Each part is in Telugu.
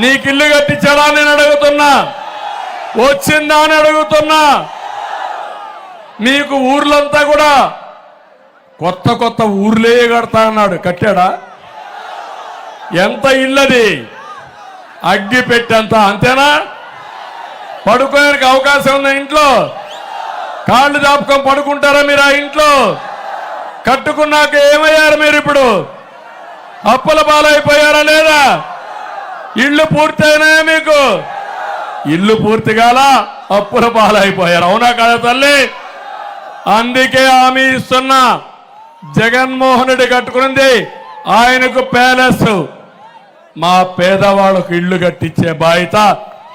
నీకు ఇల్లు కట్టించాడా నేను అడుగుతున్నా, వచ్చిందా అని అడుగుతున్నా. మీకు ఊర్లంతా కూడా కొత్త కొత్త ఊర్లే కడతా అన్నాడు, కట్టాడా? ఎంత ఇల్లది? అగ్గి పెట్టేంత, అంతేనా? పడుకోడానికి అవకాశం ఉందా ఇంట్లో? కాళ్ళు దాపుకొని పడుకుంటారా మీరు ఆ ఇంట్లో? కట్టుకున్నాక ఏమయ్యారు మీరు? ఇప్పుడు అప్పుల పాలైపోయారా లేదా? ఇల్లు పూర్తయినాయా మీకు? ఇల్లు పూర్తి కాల, అప్పుల పాలైపోయారు. అవునా కదా తల్లి? అందుకే హామీ ఇస్తున్నా, జగన్మోహన్ రెడ్డి కట్టుకున్నది ఆయనకు ప్యాలెస్, మా పేదవాళ్ళకు ఇల్లు కట్టించే బాధ్యత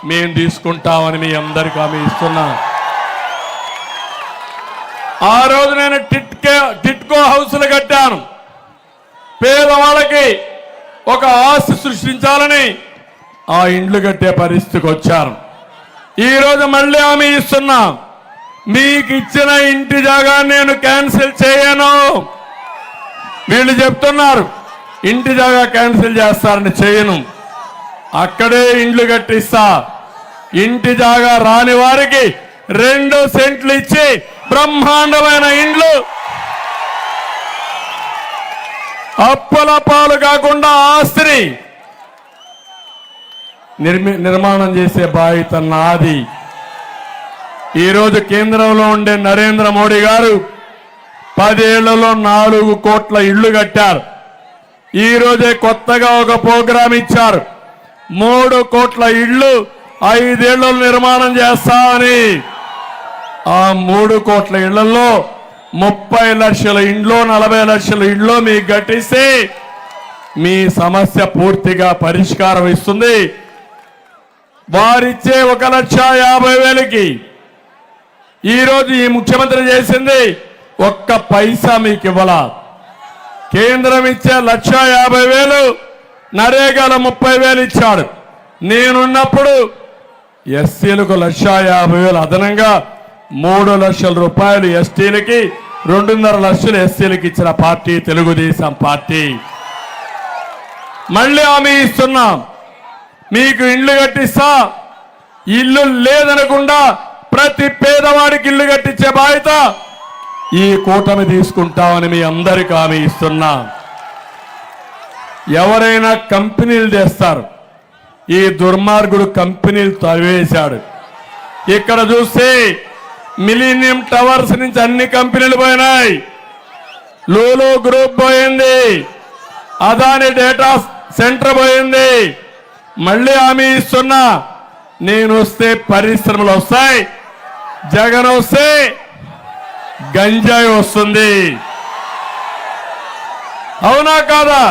మేము తీసుకుంటామని మీ అందరికీ హామీ ఇస్తున్నా. ఆ రోజు నేను టిట్కో హౌస్లు కట్టాను. పేదవాళ్ళకి ఒక ఆస్తి సృష్టించాలని ఆ ఇండ్లు కట్టే పరిస్థితికి వచ్చారు. ఈరోజు మళ్ళీ హామీ ఇస్తున్నా, మీకు ఇచ్చిన ఇంటి జాగా నేను క్యాన్సిల్ చేయను. వీళ్ళు చెప్తున్నారు ఇంటి జాగా క్యాన్సిల్ చేస్తారని, చేయను. అక్కడే ఇండ్లు కట్టిస్తా. ఇంటి జాగా రాని వారికి 2 సెంట్లు ఇచ్చి బ్రహ్మాండమైన ఇండ్లు, అప్పుల పాలు కాకుండా ఆస్తిని నిర్మాణం చేసే బాధ్యత నాది. ఈరోజు కేంద్రంలో ఉండే నరేంద్ర మోడీ గారు 10 ఏళ్లలో 4 కోట్ల ఇళ్లు కట్టారు. ఈ రోజే కొత్తగా ఒక ప్రోగ్రాం ఇచ్చారు, 3 కోట్ల ఇళ్లు 5 ఏళ్లలో నిర్మాణం చేస్తామని. ఆ 3 కోట్ల ఇళ్లలో 30 లక్షల ఇండ్లు, 40 లక్షల ఇండ్లు మీకు కట్టిస్తే మీ సమస్య పూర్తిగా పరిష్కారం ఇస్తుంది. వారిచ్చే 1,50,000కి ఈరోజు ఈ ముఖ్యమంత్రి చేసింది ఒక్క పైసా మీకు ఇవ్వాల. కేంద్రం ఇచ్చే 1,50,000, నరేగాలో 30,000 ఇచ్చాడు. నేనున్నప్పుడు ఎస్సీలకు 1,50,000 అదనంగా 3 లక్షల రూపాయలు ఎస్టీలకి, 2.5 లక్షలు ఎస్సీలకి ఇచ్చిన పార్టీ తెలుగుదేశం పార్టీ. మళ్ళీ హామీ ఇస్తున్నాం, మీకు ఇల్లు కట్టిస్తా. ఇల్లు లేదనకుండా ప్రతి పేదవాడికి ఇల్లు కట్టించే బాధ్యత ఈ కూటమి తీసుకుంటామని మీ అందరికీ హామీ ఇస్తున్నా. ఎవరైనా కంపెనీలు తెస్తారు, ఈ దుర్మార్గుడు కంపెనీలు తరివేశాడు. ఇక్కడ చూస్తే మిలీనియం టవర్స్ నుంచి అన్ని కంపెనీలు పోయినాయి. లూలు గ్రూప్ పోయింది, అదాని డేటా సెంటర్ పోయింది. మళ్ళీ హామీ ఇస్తున్నా, నేను వస్తే పరిశ్రమలు వస్తాయి, జగన్ వస్తే గంజాయి వస్తుంది. అవునా కాదా?